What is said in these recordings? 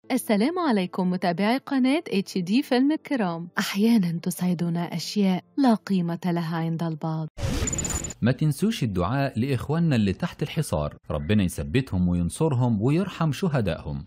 السلام عليكم متابعي قناة HD فيلم الكرام. أحيانا تسعدنا أشياء لا قيمة لها عند البعض. ما تنسوش الدعاء لإخواننا اللي تحت الحصار، ربنا يثبتهم وينصرهم ويرحم شهدائهم.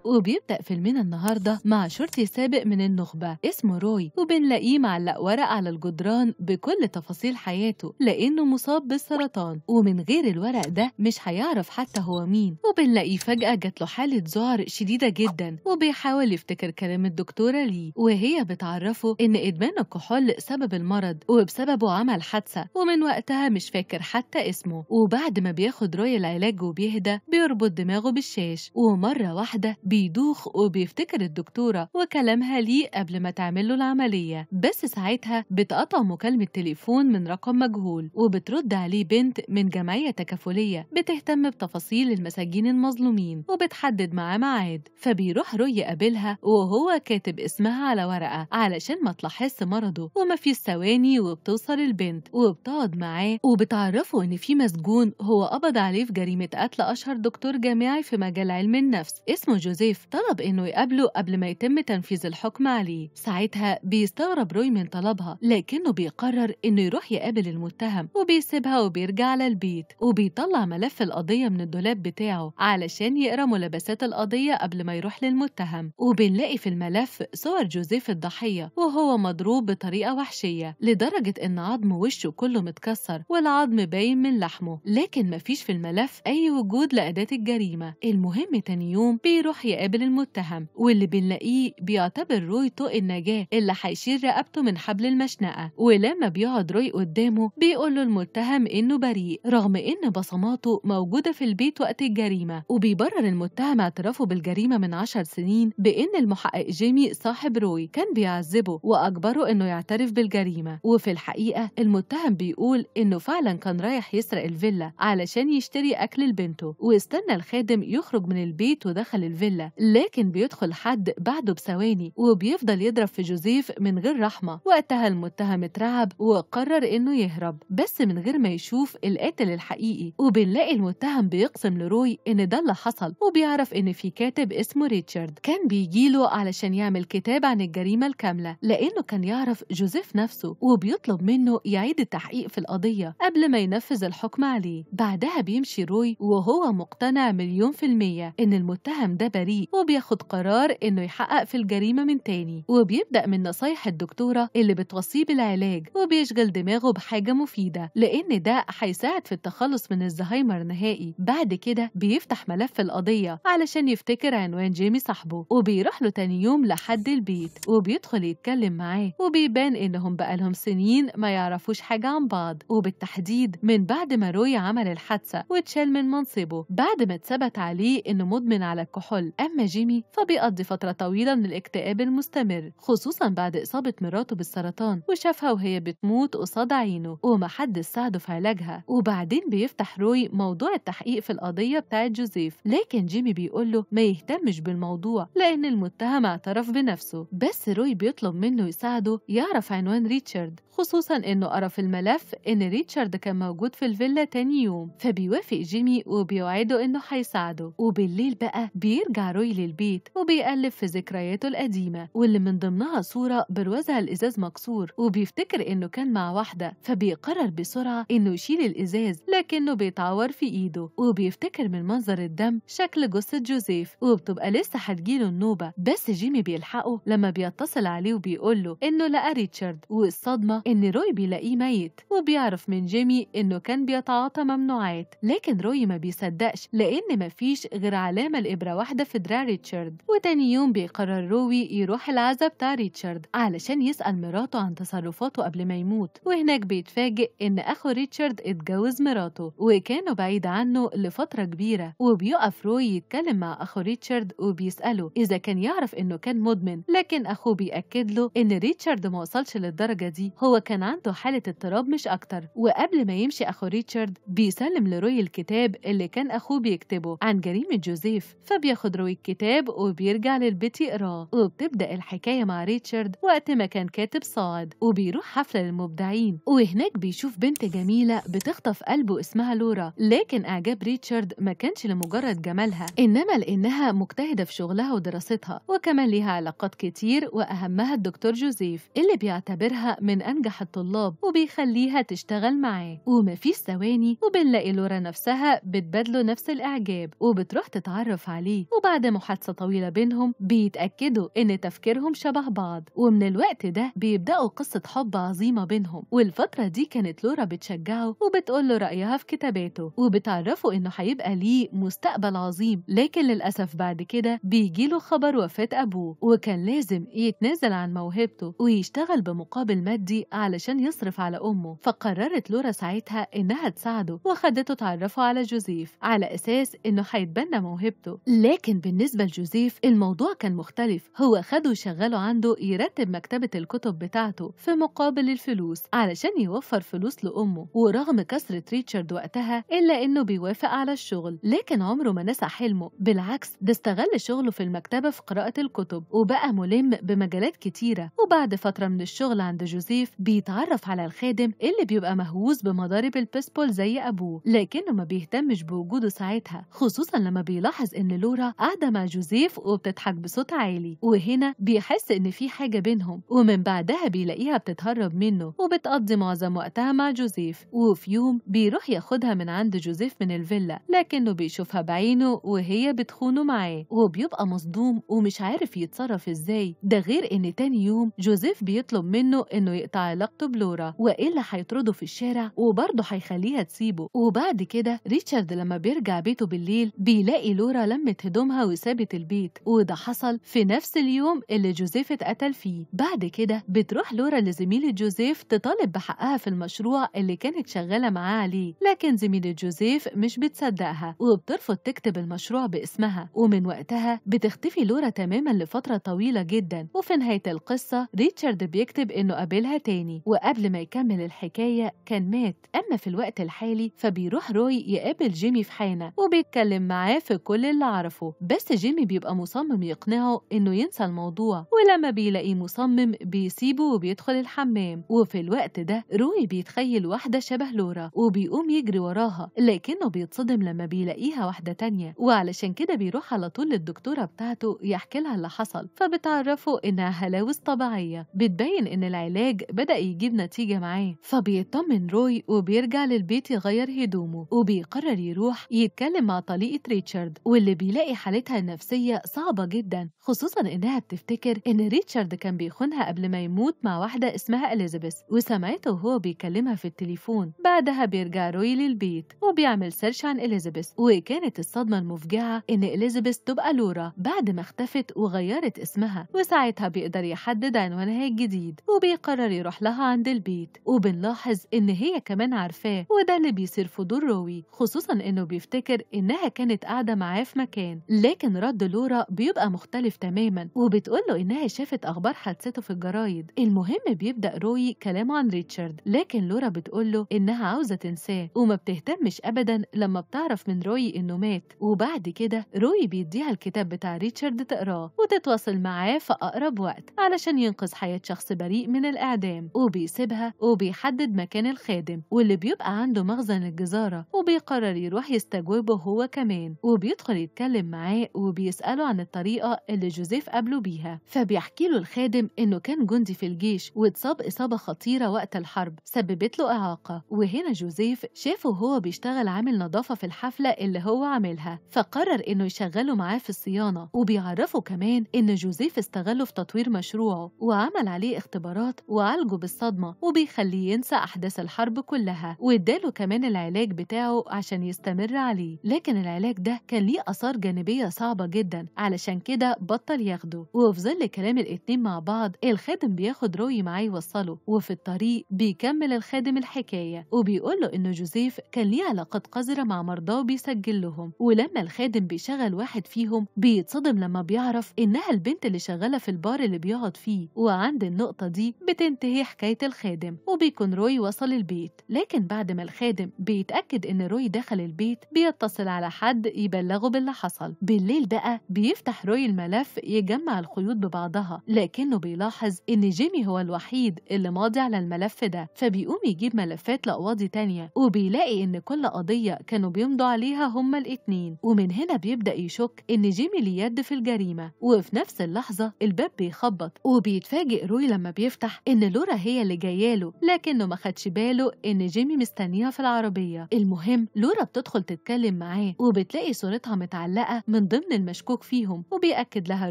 وبيبدأ فيلمنا النهاردة مع شرطي سابق من النخبة اسمه روي، وبنلاقيه معلق ورق على الجدران بكل تفاصيل حياته لأنه مصاب بالسرطان، ومن غير الورق ده مش هيعرف حتى هو مين. وبنلاقيه فجأة جات له حالة ذعر شديدة جدا، وبيحاول يفتكر كلام الدكتورة ليه وهي بتعرفه إن إدمان الكحول سبب المرض وبسببه عمل حادثة، ومن وقتها مش فاكر حتى اسمه. وبعد ما بياخد روي العلاج وبيهدى بيربط دماغه بالشاش، ومرة واحدة بيدوخ وبيفتكر الدكتورة وكلامها ليه قبل ما تعمله العملية. بس ساعتها بتقطع مكالمة تليفون من رقم مجهول، وبترد عليه بنت من جمعية تكافلية بتهتم بتفاصيل المساجين المظلومين، وبتحدد معاه ميعاد. فبيروح روي يقابلها وهو كاتب اسمها على ورقة علشان ما تلاحظش مرضه. وما في ثواني وبتوصل البنت وبتقعد معاه وبتعرفه ان في مسجون هو قبض عليه في جريمة قتل اشهر دكتور جامعي في مجال علم النفس اسمه جوزيف. طلب انه يقابله قبل ما يتم تنفيذ الحكم عليه. ساعتها بيستغرب روي من طلبها، لكنه بيقرر انه يروح يقابل المتهم، وبيسيبها وبيرجع على البيت، وبيطلع ملف القضية من الدولاب بتاعه علشان يقرا ملابسات القضية قبل ما يروح للمتهم. وبنلاقي في الملف صور جوزيف الضحية وهو مضروب بطريقة وحشية لدرجة ان عظم وشه كله متكسر والعظم باين من لحمه، لكن مفيش في الملف اي وجود لأداة الجريمة. المهم تاني يوم بيروح يقابل المتهم، واللي بنلاقيه بيعتبر روي طوق النجاة اللي هيشيل رقبته من حبل المشنقة. ولما بيقعد روي قدامه بيقول له المتهم انه بريء رغم ان بصماته موجودة في البيت وقت الجريمة. وبيبرر المتهم اعترافه بالجريمة من 10 سنين بان المحقق جيمي صاحب روي كان بيعذبه واجبره انه يعترف بالجريمة. وفي الحقيقة المتهم بيقول انه فعلا كان رايح يسرق الفيلا علشان يشتري اكل لبنته، واستنى الخادم يخرج من البيت ودخل الفيلا، لكن بيدخل حد بعده بثواني وبيفضل يضرب في جوزيف من غير رحمة. وقتها المتهم اترعب وقرر انه يهرب بس من غير ما يشوف القاتل الحقيقي. وبنلاقي المتهم بيقسم لروي ان ده اللي حصل، وبيعرف ان في كاتب اسمه ريتشارد كان بيجيله علشان يعمل كتاب عن الجريمة الكاملة لانه كان يعرف جوزيف نفسه، وبيطلب منه يعيد التحقيق في القضية قبل ما ينفذ الحكم عليه. بعدها بيمشي روي وهو مقتنع 100% ان المتهم ده بريء، وبياخد قرار انه يحقق في الجريمة من تاني. وبيبدأ من نصايح الدكتورة اللي بتوصيه بالعلاج، وبيشغل دماغه بحاجة مفيدة لان ده هيساعد في التخلص من الزهايمر نهائي. بعد كده بيفتح ملف القضية علشان يفتكر عنوان جيمي صاحبه، وبيروح له تاني يوم لحد البيت وبيدخل يتكلم معاه، وبيبان انهم بقالهم سنين ما يعرفوش حاجة عن بعض، وبالتحديد من بعد ما روي عمل الحادثة واتشال من منصبه بعد ما اتثبت عليه انه مدمن على الكحول. أما جيمي فبيقضي فترة طويلة من الاكتئاب المستمر، خصوصا بعد إصابة مراته بالسرطان وشافها وهي بتموت قصاد عينه ومحدش ساعده في علاجها. وبعدين بيفتح روي موضوع التحقيق في القضية بتاعت جوزيف، لكن جيمي بيقوله ما يهتمش بالموضوع لأن المتهم اعترف بنفسه. بس روي بيطلب منه يساعده يعرف عنوان ريتشارد، خصوصا إنه قرا في الملف إن ريتشارد كان موجود في الفيلا تاني يوم. فبيوافق جيمي وبيوعده إنه هيساعده. وبالليل بقى بيرجع روي للبيت وبيقلب في ذكرياته القديمة واللي من ضمنها صورة بروزها الإزاز مكسور، وبيفتكر إنه كان مع واحدة. فبيقرر بسرعة إنه يشيل الإزاز لكنه بيتعور في إيده، وبيفتكر من منظر الدم شكل جثة جوزيف وبتبقى لسه هتجيله النوبة. بس جيمي بيلحقه لما بيتصل عليه وبيقوله إنه لقى ريتشارد، والصدمة إن روي بيلاقيه ميت. وبيعرف من جيمي إنه كان بيتعاطى ممنوعات، لكن روي ما بيصدقش لأن مفيش غير علامة الإبرة واحدة في دراع ريتشارد. وتاني يوم بيقرر روي يروح العزا بتاع ريتشارد علشان يسأل مراته عن تصرفاته قبل ما يموت، وهناك بيتفاجئ إن أخو ريتشارد اتجوز مراته وكانوا بعيد عنه لفترة كبيرة. وبيقف روي يتكلم مع أخو ريتشارد وبيسأله إذا كان يعرف إنه كان مدمن، لكن أخوه بيأكد له إن ريتشارد ما وصلش للدرجة دي، هو كان عنده حالة اضطراب مش أكتر. وقبل ما يمشي أخو ريتشارد بيسلم لروي الكتاب اللي كان أخوه بيكتبه عن جريمة جوزيف، فبياخد روي روي الكتاب وبيرجع للبيت يقراه، وبتبدأ الحكاية مع ريتشارد وقت ما كان كاتب صاعد، وبيروح حفلة للمبدعين وهناك بيشوف بنت جميلة بتخطف قلبه اسمها لورا. لكن إعجاب ريتشارد ما كانش لمجرد جمالها، إنما لأنها مجتهدة في شغلها ودراستها، وكمان ليها علاقات كتير وأهمها الدكتور جوزيف اللي بيعتبرها من أنجح الطلاب وبيخليها تشتغل معاه. ومفيش ثواني وبنلاقي لورا نفسها بتبادله نفس الإعجاب وبتروح تتعرف عليه، وبعد محادثة طويلة بينهم بيتأكدوا إن تفكيرهم شبه بعض، ومن الوقت ده بيبدأوا قصة حب عظيمة بينهم. والفترة دي كانت لورا بتشجعه وبتقول له رأيها في كتاباته وبتعرفه إنه هيبقى ليه مستقبل عظيم. لكن للأسف بعد كده بيجيله خبر وفاة أبوه، وكان لازم يتنازل عن موهبته ويشتغل بمقابل مادي علشان يصرف على أمه. فقررت لورا ساعتها إنها تساعده وخدته تعرفه على جوزيف على أساس إنه هيتبنى موهبته. لكن بالنسبة لجوزيف الموضوع كان مختلف، هو خده وشغله عنده يرتب مكتبة الكتب بتاعته في مقابل الفلوس علشان يوفر فلوس لأمه. ورغم كثرة ريتشارد وقتها إلا إنه بيوافق على الشغل، لكن عمره ما نسى حلمه، بالعكس ده استغل شغله في المكتبة في قراءة الكتب وبقى ملم بمجالات كتيرة. وبعد فترة من الشغل عند جوزيف بيتعرف على الخادم اللي بيبقى مهووس بمضارب البيسبول زي أبوه، لكنه ما بيهتمش بوجوده ساعتها، خصوصا لما بيلاحظ إن لورا قاعدة مع جوزيف وبتضحك بصوت عالي. وهنا بيحس إن في حاجة بينهم، ومن بعدها بيلاقيها بتتهرب منه وبتقضي معظم وقتها مع جوزيف. وفي يوم بيروح ياخدها من عند جوزيف من الفيلا، لكنه بيشوفها بعينه وهي بتخونه معاه وبيبقى مصدوم ومش عارف يتصرف ازاي. ده غير ان تاني يوم جوزيف بيطلب منه انه يقطع علاقته بلورا والا هيطرده في الشارع وبرضه هيخليها تسيبه. وبعد كده ريتشارد لما بيرجع بيته بالليل بيلاقي لورا لمت هدومها وسابت البيت، وده حصل في نفس اليوم اللي جوزيف اتقتل فيه. بعد كده بتروح لورا لزميلة جوزيف تطالب بحقها في المشروع اللي كانت شغالة معاه عليه، لكن زميلة جوزيف مش بتصدقها وبترفض تكتب المشروع باسمها. ومن وقتها بتختفي لورا تماما لفترة طويلة جدا. وفي نهاية القصة ريتشارد بيكتب انه قابلها تاني، وقبل ما يكمل الحكاية كان مات. اما في الوقت الحالي فبيروح روي يقابل جيمي في حانة وبيتكلم معاه في كل اللي عرفه، بس جيمي بيبقى مصمم يقنعه انه ينسى الموضوع، ولما بيلاقيه مصمم بيسيبه وبيدخل الحمام. وفي الوقت ده روي بيتخيل واحدة شبه لورا وبيقوم يجري وراها، لكنه بيتصدم لما بيلاقيها واحدة تانية، وعلشان كده بيروح على طول للدكتورة بتاعته يحكي لها اللي حصل. فبتعرفه انها هلاوس طبيعية بتبين ان العلاج بدأ يجيب نتيجة معاه. فبيطمن روي وبيرجع للبيت يغير هدومه وبيقرر يروح يتكلم مع طليقة ريتشارد، واللي بيلاقي حالتها النفسية صعبة جدا، خصوصا انها بتفتكر ان ريتشارد كان بيخونها قبل ما يموت مع واحدة اسمها إليزابيث وسمعته وهو بيكلمها في التليفون. بعدها بيرجع روي للبيت وبيعمل سيرش عن إليزابيث، وكانت الصدمة المفجعة ان إليزابيث تبقى لورا بعد ما اختفت وغيرت اسمها. وساعتها بيقدر يحدد عنوانها الجديد وبيقرر يروح لها عند البيت، وبنلاحظ ان هي كمان عارفاه، وده اللي بيصير فضول روي، خصوصا انه بيفتكر انها كانت قاعدة معاه في مكان. لكن رد لورا بيبقى مختلف تماما وبتقوله انها شافت اخبار حادثته في الجرايد. المهم بيبدأ روي كلامه عن ريتشارد، لكن لورا بتقوله انها عاوزة تنساه وما بتهتمش ابدا لما بتعرف من روي انه مات. وبعد كده روي بيديها الكتاب بتاع ريتشارد تقراه وتتواصل معاه في اقرب وقت علشان ينقذ حياة شخص بريء من الاعدام، وبيسيبها وبيحدد مكان الخادم واللي بيبقى عنده مخزن الجزارة، وبيقرر يروح يستجوبه هو كمان، وبيدخل يتكلم معاه وبيسأله عن الطريقة اللي جوزيف قابله بيها. فبيحكي له الخادم انه كان جندي في الجيش واتصاب إصابة خطيرة وقت الحرب سببت له إعاقة، وهنا جوزيف شافه وهو بيشتغل عامل نظافة في الحفلة اللي هو عاملها، فقرر انه يشغله معاه في الصيانة. وبيعرفه كمان ان جوزيف استغله في تطوير مشروعه وعمل عليه اختبارات وعالجه بالصدمة وبيخليه ينسى أحداث الحرب كلها، واداله كمان العلاج بتاعه عشان يستمر عليه. لكن العلاج ده كان ليه آثار جانبية صعبة جدا علشان كده بطل ياخده. وفي ظل كلام الاتنين مع بعض الخادم بياخد روي معاه يوصله، وفي الطريق بيكمل الخادم الحكاية وبيقوله إنه جوزيف كان ليه علاقات قذرة مع مرضاه وبيسجل لهم. ولما الخادم بيشغل واحد فيهم بيتصدم لما بيعرف إنها البنت اللي شغالة في البار اللي بيقعد فيه. وعند النقطة دي بتنتهي حكاية الخادم وبيكون روي وصل البيت. لكن بعد ما الخادم بيتأكد إن روي دخل البيت بيتصل على حد يبلغه باللي حصل. بالليل بقى بيفتح روي الملف يجمع الخيوط ببعضها، لكنه بيلاحظ إن جيمي هو الوحيد اللي ماضي على الملف ده، فبيقوم يجيب ملفات لقواضي تانية وبيلاقي إن كل قضية كانوا بيمضوا عليها هما الاتنين. ومن هنا بيبدأ يشك إن جيمي ليه يد في الجريمة. وفي نفس اللحظة الباب بيخبط وبيتفاجئ روي لما بيفتح إن لورا هي اللي جاياله، لكنه ما خدش باله إن جيمي مستنيها في العربية. المهم لورا بتدخل تتكلم معاه وبتلاقي صورتها متعلقة من ضمن المشكوك فيهم، وبيأكد لها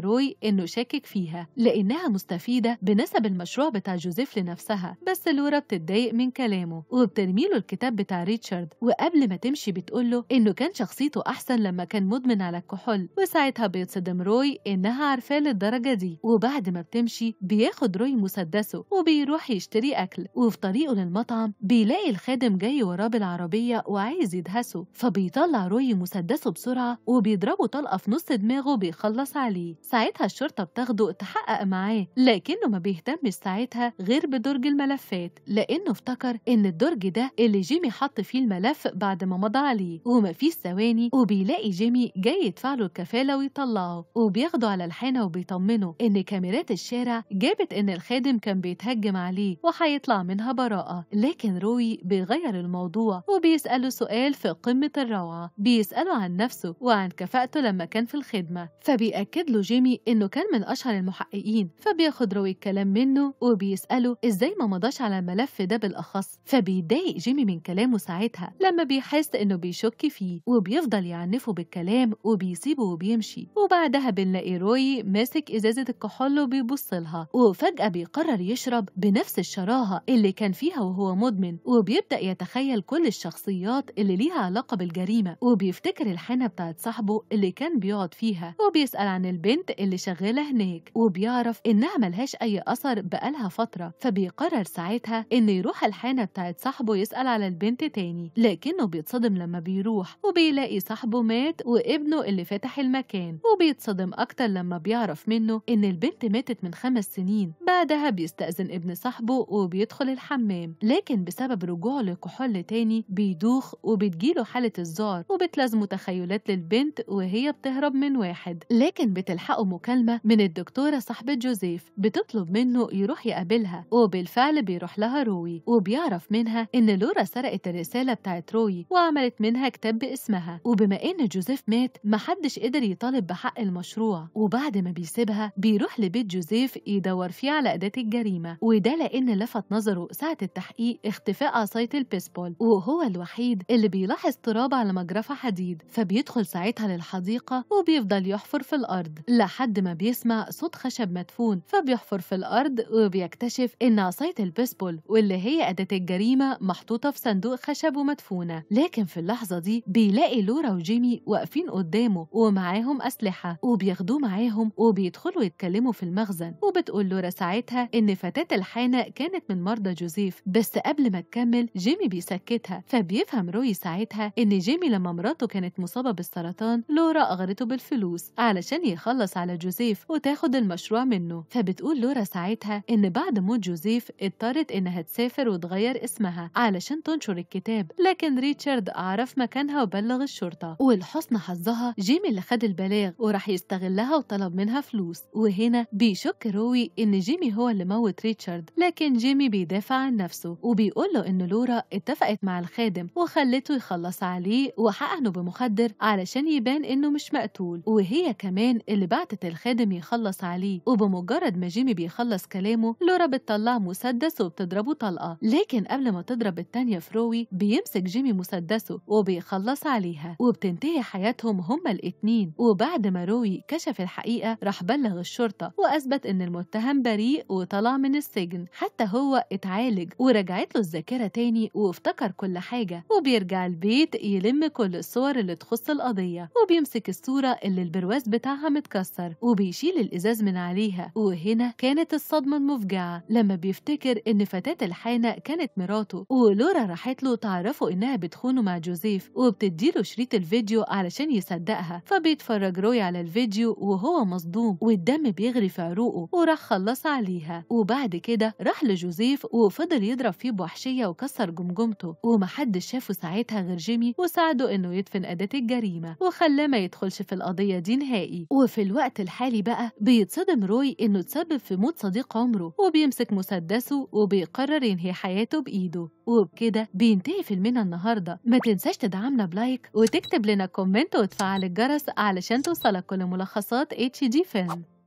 روي إنه شاكك فيها لأنها مستفيدة بنسب المشروع بتاع جوزيف لنفسها. بس لورا بتتضايق من كلامه وبترميله الكتاب بتاع ريتشارد، وقبل ما تمشي بتقوله إنه كان شخصيته أحسن لما كان مدمن على الكحول. وساعتها بيتصدم روي إنها عارفاه للدرجة دي. وبعد ما بتمشي بياخد روي مسدسه وبيروح يشتري أكل، وفي طريقه للمطعم بيلاقي الخادم جاي وراه بالعربية وعايز يدهسه، فبيطلع روي مسدسه بسرعة وبيضربه طلقة في نص دماغه بيخلص عليه. ساعتها الشرطة بتاخده تحقق معاه، لكنه ما بيهتمش ساعتها غير بدرج الملفات، لأنه افتكر إن الدرج ده اللي جيمي حط فيه الملف بعد ما مضى عليه. ومفيش ثواني وبيلاقي جيمي جاي يدفع له الكفالة ويطلعه، وبياخده على الحانة وبيطمنه إن كاميرات الشارع جابت إن الخادم كان بيتهجم عليه وهيطلع منها براءة. لكن روي بيغير الموضوع وبيسأله سؤال في قمة الروعة، بيسأله عن نفسه وعن كفاءته لما كان في الخدمة، فبيأكد له جيمي إنه كان من أشهر المحققين. فبياخد روي الكلام منه وبيسأله إزاي ما مضاش على الملف ده بالأخص، فبيتضايق جيمي من كلامه ساعتها لما بيحس إنه بيشك فيه، وبيفضل يعنفه بالكلام وبيسيبه وبيمشي. وبعدها بنلاقي روي ماسك إزازة الكحول وبيبص لها، وفجأة بيقرر يشرب بنفس الشراهة اللي كان فيها وهو مدمن، وبيبدأ يتخيل كل الشخصيات اللي ليها علاقة بالجريمة، وبيفتكر الحانة بتاعت صاحبه اللي كان بيقعد فيها، وبيسأل عن البنت اللي شغالة هناك وبيعرف إنها ملهاش أي أثر بقالها فترة. فبيقرر ساعتها إنه يروح الحانة بتاعت صاحبه يسأل على البنت تاني، لكنه بيتصدم لما بيروح وبيلاقي صاحبه مات وابنه اللي فتح المكان، وبيتصدم أكتر لما بيعرف منه إن البنت ماتت من 5 سنين. بعدها بيستأذن ابن صاحبه وبيدخل الحمام، لكن بسبب رجوعه للكحول تاني بيدوخ وبتجيله حالة الذعر، وبتلازمه تخيلات للبنت وهي بتهرب من واحد. لكن بتلحقه مكالمة من الدكتورة صاحبة جوزيف بتطلب منه يروح يقابلها، وبالفعل بيروح لها روي وبيعرف منها إن لورا سرقت الرسالة بتاعت روي وعملت منها كتاب باسمها. وبما إن جوزيف مات محدش قدر يطالب بحق المشروع، وبعد ما بيسيبها بيروح لبيت جوزيف يدور فيه على أداة الجريمة، وده لأن لفت نظره ساعة التحقيق اختفاء عصاية البيسبول، وهو الوحيد اللي بيلاحظ تراب على مجرفة حديد. فبيدخل ساعتها للحديقة وبيفضل يحفر في الأرض لحد ما بيسمع صوت خشب مدفون، فبيحفر في الأرض وبيكتشف إن عصاية البيسبول واللي هي أداة الجريمة محطوطة في صندوق خشب ومدفونة. لكن في اللحظة دي بيلاقي لورا وجيمي واقفين قدامه ومعاهم أسلحة، وبياخدوه معاهم وبيدخلوا يتكلموا في المخزن. وبتقول لورا ساعتها إن فتاة الحانة كانت من مرضى جوزيف، بس قبل ما تكمل جيمي بيسكتها. فبيفهم روي ساعتها إن جيمي لما مراته كانت مصابة بالسرطان لورا أغرته بالفلوس علشان يخلص على جوزيف وتاخد المشروع منه. فبتقول لورا ساعتها إن بعد موت جوزيف اضطرت إنها تسافر وتغير اسمها علشان تنشر الكتاب، لكن ريتشارد عرف مكانها وبلغ الشرطة. ولحسن حظها جيمي اللي خد البلاغ وراح يستغلها وطلب منها فلوس. وهنا بيشك روي إن جيمي هو اللي موت ريتشارد، لكن جيمي بيدافع عن نفسه وبيقول له إن لورا اتفقت مع الخادم وخلته يخلص عليه وحقنه بمخدر علشان يبان إنه مش مقتول، وهي كمان اللي بعتت الخادم يخلص عليه. وبمجرد ما جيمي بيخلص كلامه لورا بتطلع مسدس وبتضربه طلقة، لكن قبل ما تضرب التانية في روي بيمسك جيمي مسدسه وبيخلص عليها، وبتنتهي حياتهم هما الاتنين. وبعد ما روي كشف الحقيقة راح بلغ الشرطة وأثبت إن المتهم بريء وطلع من السجن. حتى هو اتعالج ورجعت له الذاكرة تاني وافتكر كل حاجة، وبيرجع البيت يلم كل الصور اللي تخص القضية، وبيمسك الصورة اللي البرواز بتاعها متكسر وبيشيل الإزاز من عليها. وهنا كانت الصدمة المفجعة لما بيفتكر إن فتاة الحانة كانت مراته، ولورا راحت له تعرفه إنها بتخونه مع جوزيف وبتديله شريط الفيديو علشان يصدقها. فبيتفرج روي على الفيديو وهو مصدوم والدم بيغري في عروقه، وراح خلص عليها. وبعد كده راح لجوزيف وفضل يضرب فيه بوحشية وكسر جمجمته، ومحدش شافه ساعتها غير جيمي وساعده إنه يدفن أداة الجريمة وخلاه ما يدخل يدخلش في القضية دي نهائي. وفي الوقت الحالي بقى بيتصدم روي إنه تسبب في موت صديق عمره، وبيمسك مسدسه وبيقرر ينهي حياته بإيده. وبكده بينتهي فيلمنا النهاردة. ما تنساش تدعمنا بلايك وتكتب لنا كومنت وتفعل الجرس علشان توصلك كل ملخصات HD فيلم.